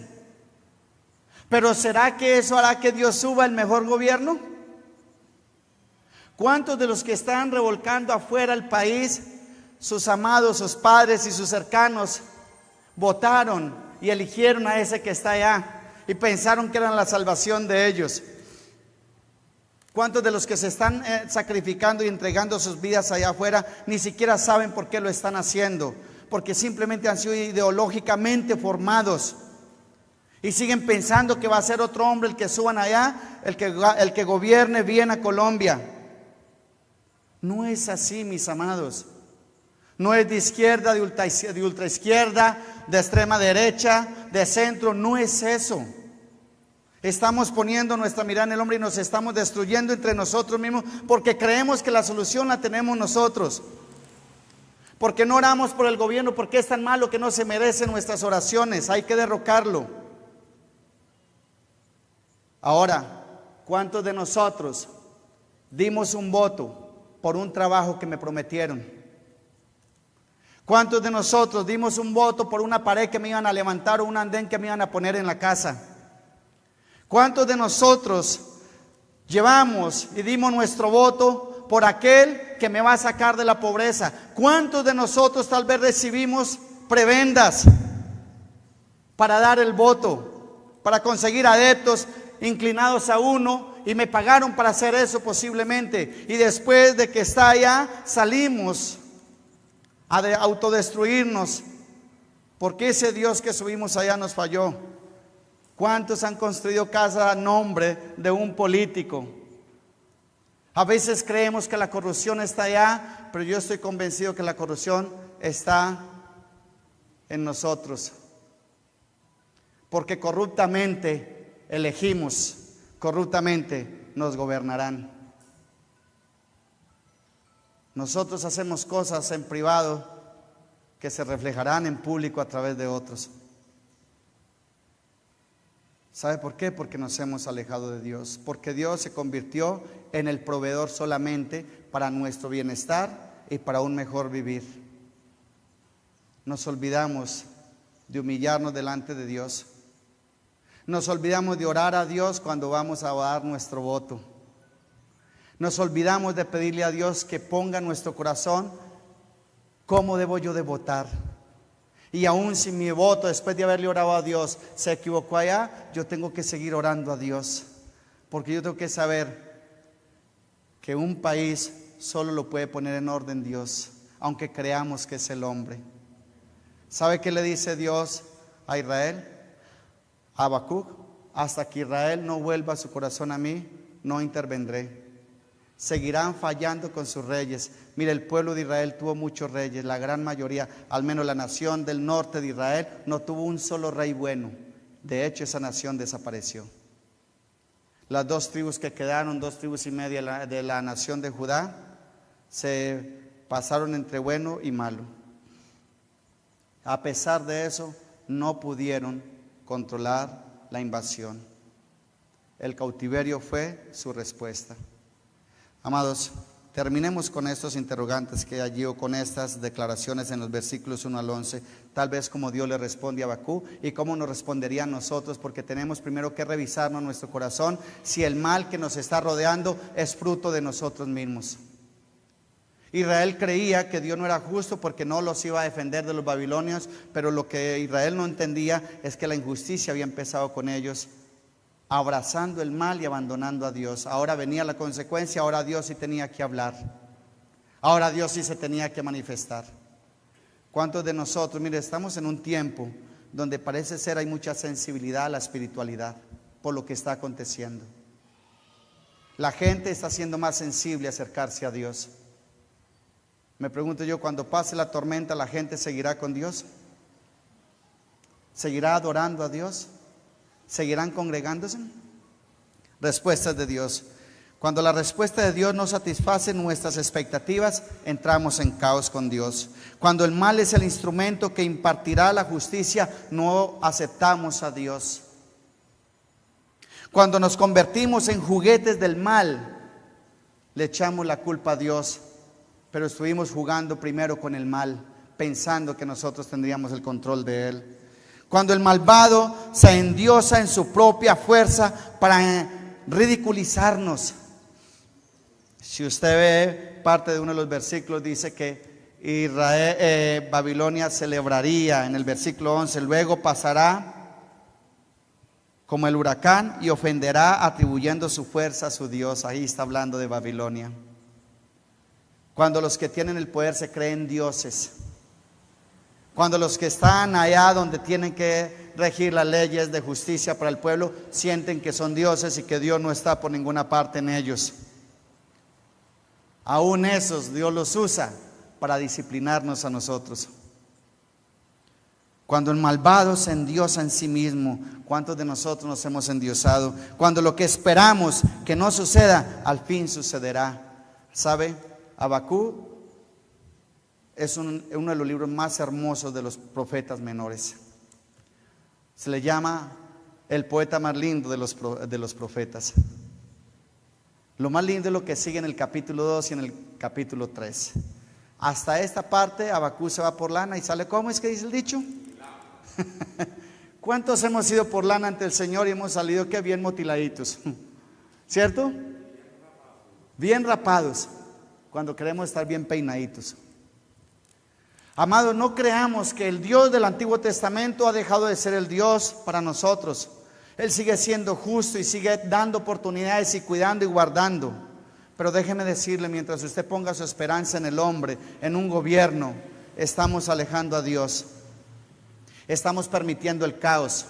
Pero ¿será que eso hará que Dios suba el mejor gobierno? ¿Cuántos de los que están revolcando afuera el país, sus amados, sus padres y sus cercanos, votaron y eligieron a ese que está allá y pensaron que eran la salvación de ellos? ¿Cuántos de los que se están sacrificando y entregando sus vidas allá afuera ni siquiera saben por qué lo están haciendo? Porque simplemente han sido ideológicamente formados y siguen pensando que va a ser otro hombre el que suban allá, el que gobierne bien a Colombia. No es así, mis amados. No es de izquierda, de ultraizquierda, de extrema derecha, de centro. No es eso. Estamos poniendo nuestra mirada en el hombre y nos estamos destruyendo entre nosotros mismos porque creemos que la solución la tenemos nosotros. Porque no oramos por el gobierno, porque es tan malo que no se merecen nuestras oraciones. Hay que derrocarlo. Ahora, ¿cuántos de nosotros dimos un voto por un trabajo que me prometieron? ¿Cuántos de nosotros dimos un voto por una pared que me iban a levantar o un andén que me iban a poner en la casa? ¿Cuántos de nosotros llevamos y dimos nuestro voto por aquel que me va a sacar de la pobreza. ¿Cuántos de nosotros tal vez recibimos prebendas para dar el voto, para conseguir adeptos inclinados a uno, y me pagaron para hacer eso posiblemente, y después de que está allá salimos a autodestruirnos porque ese Dios que subimos allá nos falló? ¿Cuántos han construido casa a nombre de un político? A veces creemos que la corrupción está allá, pero yo estoy convencido que la corrupción está en nosotros, porque corruptamente elegimos, corruptamente nos gobernarán. Nosotros hacemos cosas en privado que se reflejarán en público a través de otros. ¿Sabe por qué? Porque nos hemos alejado de Dios, porque Dios se convirtió en el proveedor solamente para nuestro bienestar y para un mejor vivir. Nos olvidamos de humillarnos delante de Dios. Nos olvidamos de orar a Dios cuando vamos a dar nuestro voto. Nos olvidamos de pedirle a Dios que ponga en nuestro corazón cómo debo yo de votar. Y aún si mi voto, después de haberle orado a Dios, se equivocó allá, yo tengo que seguir orando a Dios, porque yo tengo que saber que un país solo lo puede poner en orden Dios, aunque creamos que es el hombre. ¿Sabe qué le dice Dios a Israel? A Habacuc: hasta que Israel no vuelva su corazón a mí, no intervendré. Seguirán fallando con sus reyes. Mire, el pueblo de Israel tuvo muchos reyes, la gran mayoría, al menos la nación del norte de Israel, no tuvo un solo rey bueno. De hecho, esa nación desapareció. Las dos tribus que quedaron, 2 tribus y media de la nación de Judá, se pasaron entre bueno y malo. A pesar de eso, no pudieron controlar la invasión. El cautiverio fue su respuesta. Amados, terminemos con estos interrogantes que allí, o con estas declaraciones en los versículos 1 al 11, tal vez como Dios le responde a Habacuc y cómo nos respondería a nosotros, porque tenemos primero que revisarnos nuestro corazón si el mal que nos está rodeando es fruto de nosotros mismos. Israel creía que Dios no era justo porque no los iba a defender de los babilonios, pero lo que Israel no entendía es que la injusticia había empezado con ellos, abrazando el mal y abandonando a Dios. Ahora venía la consecuencia, ahora Dios sí tenía que hablar, ahora Dios sí se tenía que manifestar. ¿Cuántos de nosotros, mire, estamos en un tiempo donde parece ser hay mucha sensibilidad a la espiritualidad por lo que está aconteciendo? La gente está siendo más sensible a acercarse a Dios. Me pregunto yo, cuando pase la tormenta, ¿la gente seguirá con Dios? ¿Seguirá adorando a Dios? ¿Seguirán congregándose? Respuestas de Dios. Cuando la respuesta de Dios no satisface nuestras expectativas, entramos en caos con Dios. Cuando el mal es el instrumento que impartirá la justicia, no aceptamos a Dios. Cuando nos convertimos en juguetes del mal, le echamos la culpa a Dios, pero estuvimos jugando primero con el mal, pensando que nosotros tendríamos el control de él. Cuando el malvado se endiosa en su propia fuerza para ridiculizarnos. Si usted ve parte de uno de los versículos, dice que Babilonia celebraría en el versículo 11, luego pasará como el huracán y ofenderá atribuyendo su fuerza a su Dios. Ahí está hablando de Babilonia. Cuando los que tienen el poder se creen dioses. Cuando los que están allá donde tienen que regir las leyes de justicia para el pueblo sienten que son dioses y que Dios no está por ninguna parte en ellos. Aún esos Dios los usa para disciplinarnos a nosotros. Cuando el malvado se endiosa en sí mismo, ¿cuántos de nosotros nos hemos endiosado? Cuando lo que esperamos que no suceda, al fin sucederá. ¿Sabe? Habacuc es uno de los libros más hermosos de los profetas menores. Se le llama el poeta más lindo de los profetas. Lo más lindo es lo que sigue en el capítulo 2 y en el capítulo 3. Hasta esta parte Habacuc se va por lana y sale, ¿cómo es que dice el dicho? ¿Cuántos hemos ido por lana ante el Señor y hemos salido que bien motiladitos? ¿Cierto? Bien rapados. cuando queremos estar bien peinaditos. Amados, no creamos que el Dios del Antiguo Testamento ha dejado de ser el Dios para nosotros. Él sigue siendo justo y sigue dando oportunidades y cuidando y guardando. Pero déjeme decirle, mientras usted ponga su esperanza en el hombre, en un gobierno, estamos alejando a Dios. Estamos permitiendo el caos.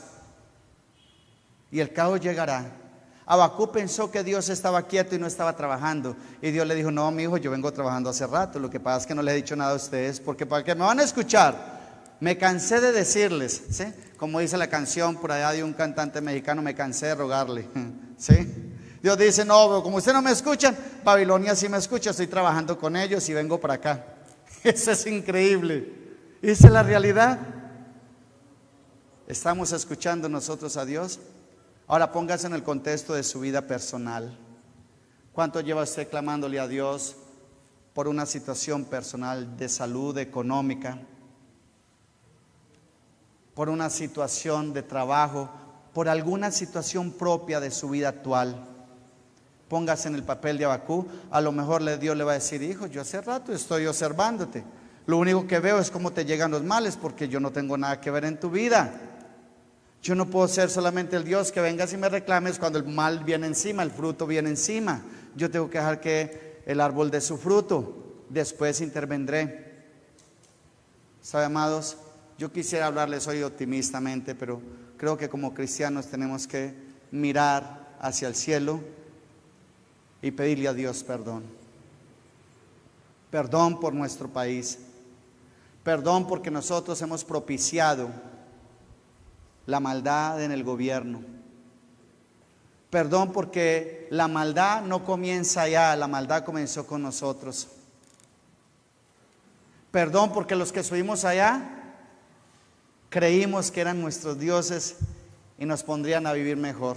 Y el caos llegará. Habacuc pensó que Dios estaba quieto y no estaba trabajando. Y Dios le dijo: no, mi hijo, yo vengo trabajando hace rato. Lo que pasa es que no le he dicho nada a ustedes, porque para que me van a escuchar, me cansé de decirles, ¿sí? Como dice la canción por allá de un cantante mexicano, me cansé de rogarle, ¿sí? Dios dice: no, pero como ustedes no me escuchan, Babilonia sí me escucha, estoy trabajando con ellos y vengo para acá. Eso es increíble. Esa es la realidad. ¿Estamos escuchando nosotros a Dios? Ahora póngase en el contexto de su vida personal. ¿Cuánto lleva usted clamándole a Dios por una situación personal de salud económica, por una situación de trabajo, por alguna situación propia de su vida actual? Póngase en el papel de Habacuc. A lo mejor Dios le va a decir: hijo, yo hace rato estoy observándote. Lo único que veo es cómo te llegan los males, porque yo no tengo nada que ver en tu vida. Yo no puedo ser solamente el Dios que vengas y me reclames cuando el mal viene encima, el fruto viene encima. Yo tengo que dejar que el árbol dé su fruto, después intervendré. ¿Sabe, amados? Yo quisiera hablarles hoy optimistamente, pero creo que como cristianos tenemos que mirar hacia el cielo y pedirle a Dios perdón. Perdón por nuestro país. Perdón porque nosotros hemos propiciado la maldad en el gobierno. Perdón porque la maldad no comienza allá, la maldad comenzó con nosotros. Perdón porque los que subimos allá creímos que eran nuestros dioses y nos pondrían a vivir mejor.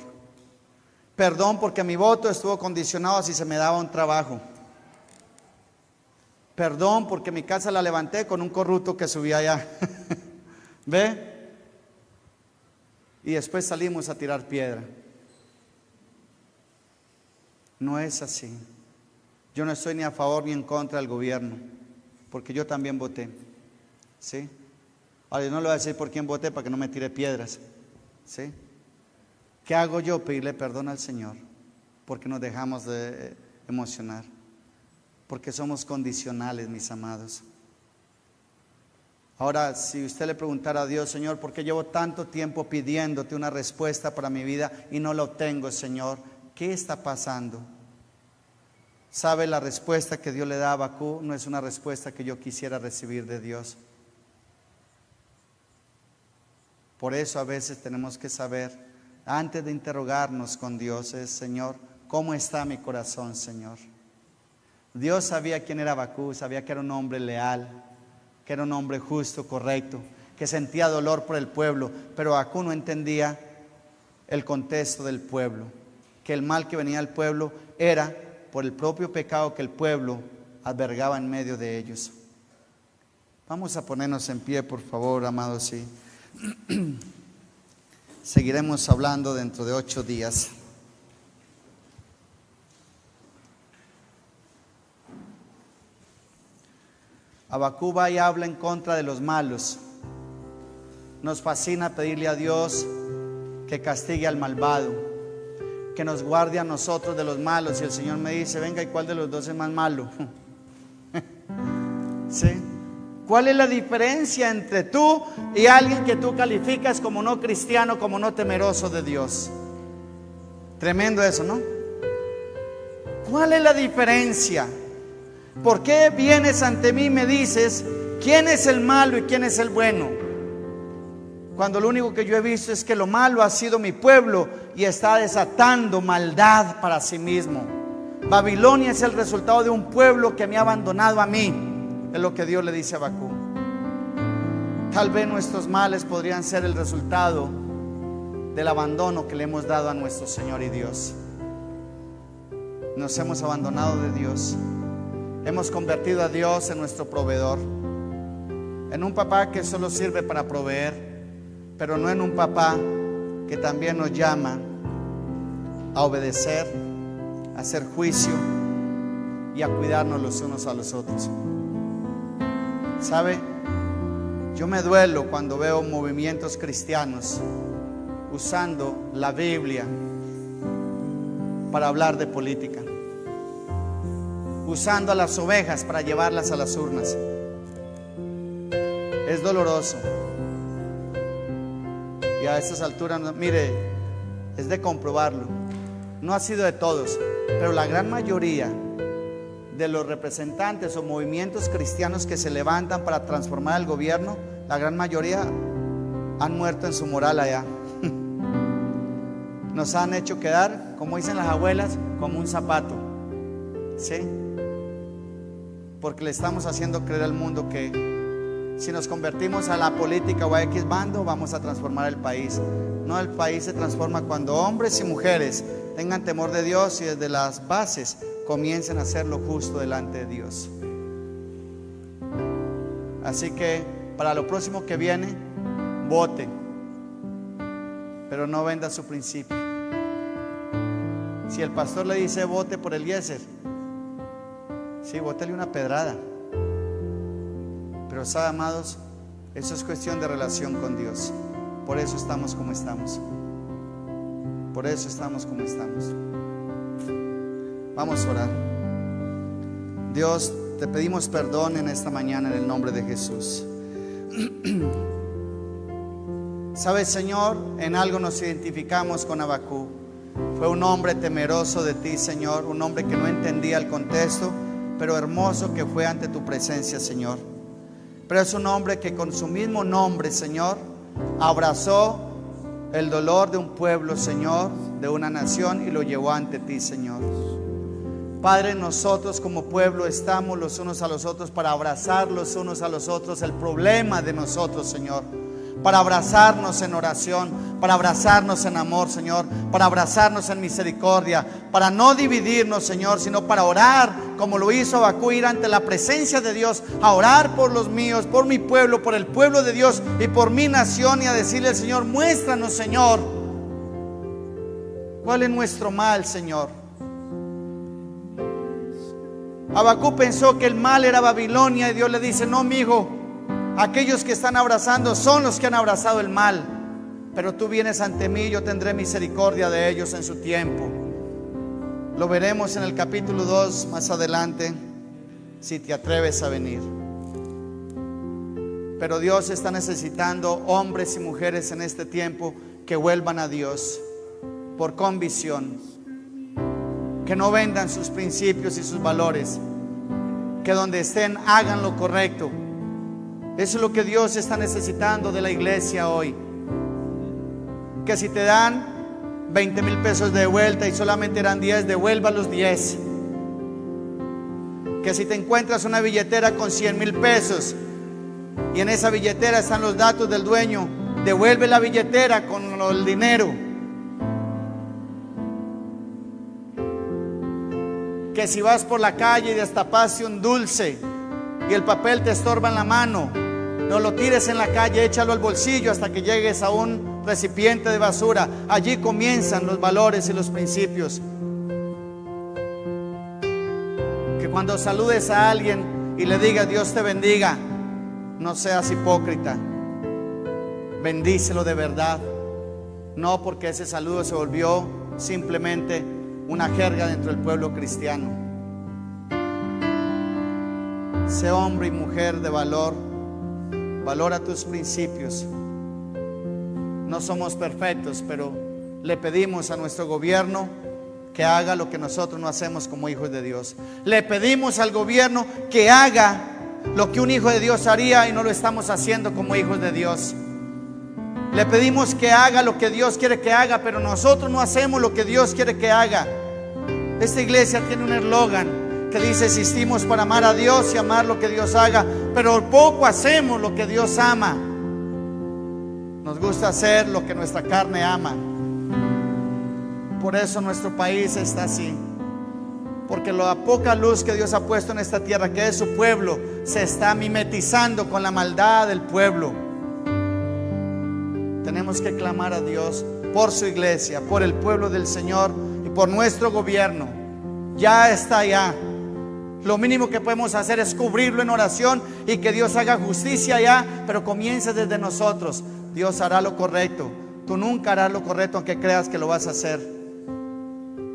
Perdón porque mi voto estuvo condicionado a si se me daba un trabajo. Perdón porque mi casa la levanté con un corrupto que subía allá. ¿Ve? Y después salimos a tirar piedra. No es así. Yo no estoy ni a favor ni en contra del gobierno, porque yo también voté, ¿sí? Ahora yo no le voy a decir por quién voté para que no me tire piedras, ¿sí? ¿Qué hago yo? Pedirle perdón al Señor, porque nos dejamos de emocionar, porque somos condicionales, mis amados. Ahora, si usted le preguntara a Dios: Señor, ¿por qué llevo tanto tiempo pidiéndote una respuesta para mi vida y no la obtengo, Señor? ¿Qué está pasando? ¿Sabe? La respuesta que Dios le da a Habacuc no es una respuesta que yo quisiera recibir de Dios. Por eso a veces tenemos que saber, antes de interrogarnos con Dios, es: Señor, ¿cómo está mi corazón, Señor? Dios sabía quién era Habacuc, sabía que era un hombre leal, que era un hombre justo, correcto, que sentía dolor por el pueblo, pero Habacuc no entendía el contexto del pueblo, que el mal que venía al pueblo era por el propio pecado que el pueblo albergaba en medio de ellos. Vamos a ponernos en pie, por favor, amados, sí. Seguiremos hablando dentro de 8 días. Habacuc va y habla en contra de los malos. Nos fascina pedirle a Dios que castigue al malvado, que nos guarde a nosotros de los malos. Y el Señor me dice: venga, ¿y cuál de los dos es más malo? ¿Sí? ¿Cuál es la diferencia entre tú y alguien que tú calificas como no cristiano, como no temeroso de Dios? Tremendo eso, ¿no? ¿Cuál es la diferencia? ¿Por qué vienes ante mí y me dices quién es el malo y quién es el bueno? Cuando lo único que yo he visto es que lo malo ha sido mi pueblo y está desatando maldad para sí mismo. Babilonia es el resultado de un pueblo que me ha abandonado a mí. Es lo que Dios le dice a Habacuc. Tal vez nuestros males podrían ser el resultado del abandono que le hemos dado a nuestro Señor y Dios. Nos hemos abandonado de Dios. Hemos convertido a Dios en nuestro proveedor, en un papá que solo sirve para proveer, pero no en un papá que también nos llama a obedecer, a hacer juicio, y a cuidarnos los unos a los otros. ¿Sabe? Yo me duelo cuando veo movimientos cristianos usando la Biblia para hablar de política, usando a las ovejas para llevarlas a las urnas. Es doloroso. Y a estas alturas, mire, es de comprobarlo. No ha sido de todos, pero la gran mayoría de los representantes o movimientos cristianos que se levantan para transformar el gobierno, la gran mayoría han muerto en su moral allá. Nos han hecho quedar, como dicen las abuelas, como un zapato, ¿sí? Porque le estamos haciendo creer al mundo que si nos convertimos a la política o a X bando, vamos a transformar el país. No, el país se transforma cuando hombres y mujeres tengan temor de Dios y desde las bases comiencen a hacer lo justo delante de Dios. Así que para lo próximo que viene, vote, pero no venda su principio. Si el pastor le dice vote por Eliezer, sí, bótele una pedrada. Pero sabe, amados, eso es cuestión de relación con Dios. Por eso estamos como estamos. Por eso estamos como estamos. Vamos a orar. Dios, te pedimos perdón en esta mañana en el nombre de Jesús. Sabes, Señor, en algo nos identificamos con Habacuc. Fue un hombre temeroso de ti, Señor, un hombre que no entendía el contexto, pero hermoso que fue ante tu presencia, Señor. Pero es un hombre que con su mismo nombre, Señor, abrazó el dolor de un pueblo, Señor, de una nación, y lo llevó ante ti, Señor. Padre, nosotros como pueblo estamos los unos a los otros para abrazar los unos a los otros el problema de nosotros, Señor. Para abrazarnos en oración, para abrazarnos en amor, Señor, para abrazarnos en misericordia, para no dividirnos, Señor, sino para orar como lo hizo Habacuc, ir ante la presencia de Dios, a orar por los míos, por mi pueblo, por el pueblo de Dios y por mi nación, y a decirle al Señor: muéstranos, Señor, cuál es nuestro mal, Señor. Habacuc pensó que el mal era Babilonia, y Dios le dice: no, mi hijo, aquellos que están abrazando son los que han abrazado el mal, pero tú vienes ante mí y yo tendré misericordia de ellos en su tiempo. Lo veremos en el capítulo 2 más adelante, si te atreves a venir. Pero Dios está necesitando hombres y mujeres en este tiempo que vuelvan a Dios por convicción, que no vendan sus principios y sus valores, que donde estén hagan lo correcto. Eso es lo que Dios está necesitando de la iglesia hoy. Que si te dan 20,000 pesos de vuelta y solamente eran 10, devuelva los 10. Que si te encuentras una billetera con 100,000 pesos y en esa billetera están los datos del dueño, devuelve la billetera con el dinero. Que si vas por la calle y destapaste un dulce y el papel te estorba en la mano, no lo tires en la calle, échalo al bolsillo hasta que llegues a un recipiente de basura. Allí comienzan los valores y los principios. Que cuando saludes a alguien y le digas Dios te bendiga, no seas hipócrita, bendícelo de verdad, no porque ese saludo se volvió simplemente una jerga dentro del pueblo cristiano. Sé hombre y mujer de valor. Valora tus principios. No somos perfectos, pero le pedimos a nuestro gobierno que haga lo que nosotros no hacemos como hijos de Dios. Le pedimos al gobierno que haga lo que un hijo de Dios haría y no lo estamos haciendo como hijos de Dios. Le pedimos que haga lo que Dios quiere que haga, pero nosotros no hacemos lo que Dios quiere que haga. Esta iglesia tiene un eslogan que dice: existimos para amar a Dios y amar lo que Dios haga, pero poco hacemos lo que Dios ama. Nos gusta hacer lo que nuestra carne ama. Por eso nuestro país está así, porque la poca luz que Dios ha puesto en esta tierra, que es su pueblo, se está mimetizando con la maldad del pueblo. Tenemos que clamar a Dios por su iglesia, por el pueblo del Señor y por nuestro gobierno. Ya está allá. Lo mínimo que podemos hacer es cubrirlo en oración y que Dios haga justicia allá, pero comience desde nosotros. Dios hará lo correcto. Tú nunca harás lo correcto aunque creas que lo vas a hacer.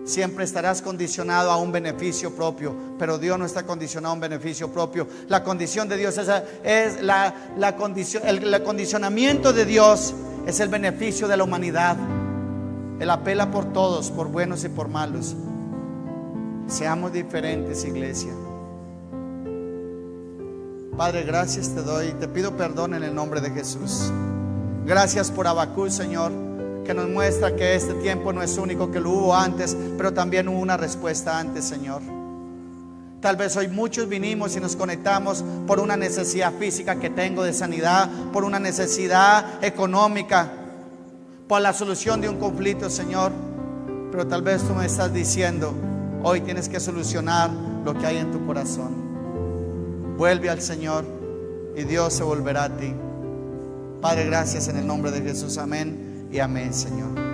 Siempre estarás condicionado a un beneficio propio, pero Dios no está condicionado a un beneficio propio. La condición de Dios es el condicionamiento de Dios es el beneficio de la humanidad. Él apela por todos, por buenos y por malos. Seamos diferentes, iglesia. Padre, gracias te doy. Te pido perdón en el nombre de Jesús. Gracias por Habacuc, Señor, que nos muestra que este tiempo no es único, que lo hubo antes, pero también hubo una respuesta antes, Señor. Tal vez hoy muchos vinimos y nos conectamos por una necesidad física que tengo de sanidad, por una necesidad económica, por la solución de un conflicto, Señor. Pero tal vez tú me estás diciendo, hoy tienes que solucionar lo que hay en tu corazón. Vuelve al Señor y Dios se volverá a ti. Padre, gracias en el nombre de Jesús. Amén y amén, Señor.